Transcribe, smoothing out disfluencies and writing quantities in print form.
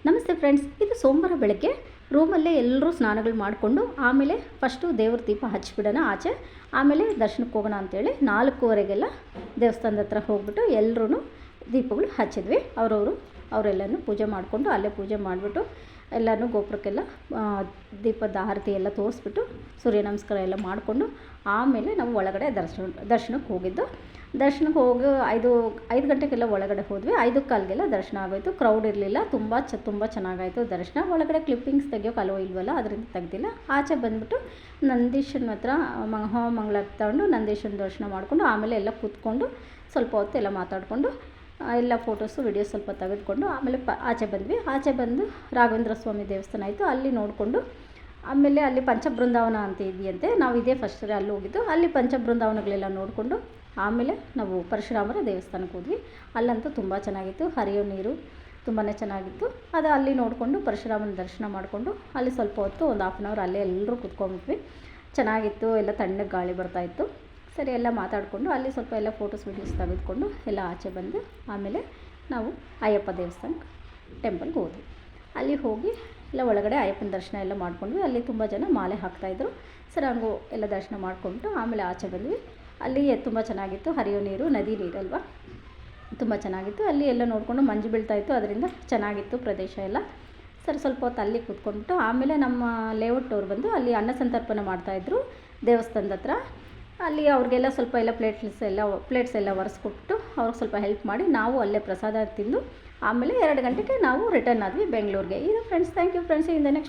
ನಮಸ್ತೆ ಫ್ರೆಂಡ್ಸ್, ಇದು ಸೋಮವಾರ ಬೆಳಗ್ಗೆ ರೂಮಲ್ಲೇ ಎಲ್ಲರೂ ಸ್ನಾನಗಳು ಮಾಡಿಕೊಂಡು ಆಮೇಲೆ ಫಸ್ಟು ದೇವ್ರ ದೀಪ ಹಚ್ಚಿಬಿಡೋಣ ಆಚೆ. ಆಮೇಲೆ ದರ್ಶನಕ್ಕೆ ಹೋಗೋಣ ಅಂತೇಳಿ 4:15ಗೆಲ್ಲ ದೇವಸ್ಥಾನದ ಹತ್ರ ಹೋಗ್ಬಿಟ್ಟು ಎಲ್ಲರೂ ದೀಪಗಳು ಹಚ್ಚಿದ್ವಿ. ಅವರೆಲ್ಲನೂ ಪೂಜೆ ಮಾಡಿಕೊಂಡು ಅಲ್ಲೇ ಪೂಜೆ ಮಾಡಿಬಿಟ್ಟು ಎಲ್ಲನೂ ಗೋಪುರಕ್ಕೆಲ್ಲ ದೀಪದ ಆರತಿ ಎಲ್ಲ ತೋರಿಸ್ಬಿಟ್ಟು ಸೂರ್ಯ ನಮಸ್ಕಾರ ಎಲ್ಲ ಮಾಡಿಕೊಂಡು ಆಮೇಲೆ ನಾವು ಒಳಗಡೆ ದರ್ಶನಕ್ಕೆ ಹೋಗಿದ್ದು. ದರ್ಶನಕ್ಕೆ ಹೋಗಿ 5 ಗಂಟೆಗೆಲ್ಲ ಒಳಗಡೆ ಹೋದ್ವಿ. 5:15ಗೆಲ್ಲ ದರ್ಶನ ಆಗೋಯಿತು. ಕ್ರೌಡ್ ಇರಲಿಲ್ಲ. ತುಂಬ ಚೆನ್ನಾಗಾಯಿತು ದರ್ಶನ. ಒಳಗಡೆ ಕ್ಲಿಪ್ಪಿಂಗ್ಸ್ ತೆಗಿಯೋಕೆ ಅಲೋ ಇಲ್ವಲ್ಲ, ಅದರಿಂದ ತೆಗ್ದಿಲ್ಲ. ಆಚೆ ಬಂದುಬಿಟ್ಟು ನಂದೀಶನ ಹತ್ರ ಮಂಗಳ ತಗೊಂಡು ನಂದೀಶನ ದರ್ಶನ ಮಾಡಿಕೊಂಡು ಆಮೇಲೆ ಎಲ್ಲ ಕೂತ್ಕೊಂಡು ಸ್ವಲ್ಪ ಹೊತ್ತು ಎಲ್ಲ ಮಾತಾಡಿಕೊಂಡು ಎಲ್ಲ ಫೋಟೋಸು ವಿಡಿಯೋಸ್ ಸ್ವಲ್ಪ ತೆಗೆದುಕೊಂಡು ಆಮೇಲೆ ಆಚೆ ಬಂದ್ವಿ. ಆಚೆ ಬಂದು ರಾಘವೇಂದ್ರ ಸ್ವಾಮಿ ದೇವಸ್ಥಾನ ಆಯಿತು, ಅಲ್ಲಿ ನೋಡಿಕೊಂಡು ಆಮೇಲೆ ಅಲ್ಲಿ ಪಂಚಬೃಂದಾವನ ಅಂತ ಇದೆಯಂತೆ. ನಾವು ಇದೇ ಫಸ್ಟ್ ಅಲ್ಲಿ ಹೋಗಿದ್ದು. ಅಲ್ಲಿ ಪಂಚಬೃಂದಾವನಗಳೆಲ್ಲ ನೋಡಿಕೊಂಡು ಆಮೇಲೆ ನಾವು ಪರಶುರಾಮರ ದೇವಸ್ಥಾನಕ್ಕೆ ಹೋದ್ವಿ. ಅಲ್ಲಂತೂ ತುಂಬ ಚೆನ್ನಾಗಿತ್ತು. ಹರಿಯೋ ನೀರು ತುಂಬಾ ಚೆನ್ನಾಗಿತ್ತು. ಅದು ಅಲ್ಲಿ ನೋಡಿಕೊಂಡು ಪರಶುರಾಮನ ದರ್ಶನ ಮಾಡಿಕೊಂಡು ಅಲ್ಲಿ ಸ್ವಲ್ಪ ಹೊತ್ತು ಒಂದು 1/2 ಅವರ್ ಅಲ್ಲೇ ಎಲ್ಲರೂ ಕೂತ್ಕೊಂಡ್ಬಿಟ್ವಿ. ಚೆನ್ನಾಗಿತ್ತು. ಎಲ್ಲ ತಣ್ಣಗೆ ಗಾಳಿ ಬರ್ತಾಯಿತ್ತು. ಸರಿ, ಎಲ್ಲ ಮಾತಾಡಿಕೊಂಡು ಅಲ್ಲಿ ಸ್ವಲ್ಪ ಎಲ್ಲ ಫೋಟೋಸ್ ವಿಡಿಯೋಸ್ ತೆಗೆದುಕೊಂಡು ಎಲ್ಲ ಆಚೆ ಬಂದು ಆಮೇಲೆ ನಾವು ಅಯ್ಯಪ್ಪ ದೇವಸ್ಥಾನ ಟೆಂಪಲ್ಗೆ ಹೋದ್ವಿ. ಅಲ್ಲಿ ಹೋಗಿ ಎಲ್ಲ ಒಳಗಡೆ ಅಯ್ಯಪ್ಪನ ದರ್ಶನ ಎಲ್ಲ ಮಾಡ್ಕೊಂಡ್ವಿ. ಅಲ್ಲಿ ತುಂಬ ಜನ ಮಾಲೆ ಹಾಕ್ತಾಯಿದ್ರು. ಸರಿ, ಹಂಗೂ ಎಲ್ಲ ದರ್ಶನ ಮಾಡಿಕೊಂಡು ಆಮೇಲೆ ಆಚೆ ಬಂದ್ವಿ. ಅಲ್ಲಿ ತುಂಬ ಚೆನ್ನಾಗಿತ್ತು. ಹರಿಯೋ ನೀರು, ನದಿ ನೀರಲ್ವ, ತುಂಬ ಚೆನ್ನಾಗಿತ್ತು. ಅಲ್ಲಿ ಎಲ್ಲ ನೋಡಿಕೊಂಡು ಮಂಜು ಬೀಳ್ತಾಯಿತ್ತು, ಅದರಿಂದ ಚೆನ್ನಾಗಿತ್ತು ಪ್ರದೇಶ ಎಲ್ಲ. ಸರಿ, ಸ್ವಲ್ಪ ಹೊತ್ತು ಅಲ್ಲಿ ಕೂತ್ಕೊಂಡ್ಬಿಟ್ಟು ಆಮೇಲೆ ನಮ್ಮ ಲೇಔಟ್ ಅವ್ರು ಬಂದು ಅಲ್ಲಿ ಅನ್ನ ಸಂತರ್ಪಣೆ ಮಾಡ್ತಾಯಿದ್ರು ದೇವಸ್ಥಾನದ ಹತ್ರ. ಅಲ್ಲಿ ಅವ್ರಿಗೆಲ್ಲ ಸ್ವಲ್ಪ ಎಲ್ಲ ಪ್ಲೇಟ್ಸ್ ಎಲ್ಲ ಒರೆಸ್ಕೊಟ್ಟು ಅವ್ರಿಗೆ ಸ್ವಲ್ಪ ಹೆಲ್ಪ್ ಮಾಡಿ ನಾವು ಅಲ್ಲೇ ಪ್ರಸಾದ ತಿಂದು ಆಮೇಲೆ 2 ಗಂಟೆಗೆ ನಾವು ರಿಟರ್ನ್ ಆದ್ವಿ ಬೆಂಗಳೂರಿಗೆ. ಇದು ಫ್ರೆಂಡ್ಸ್, ಥ್ಯಾಂಕ್ ಯು ಫ್ರೆಂಡ್ಸ್. ಇಂದ ನೆಕ್ಸ್ಟ್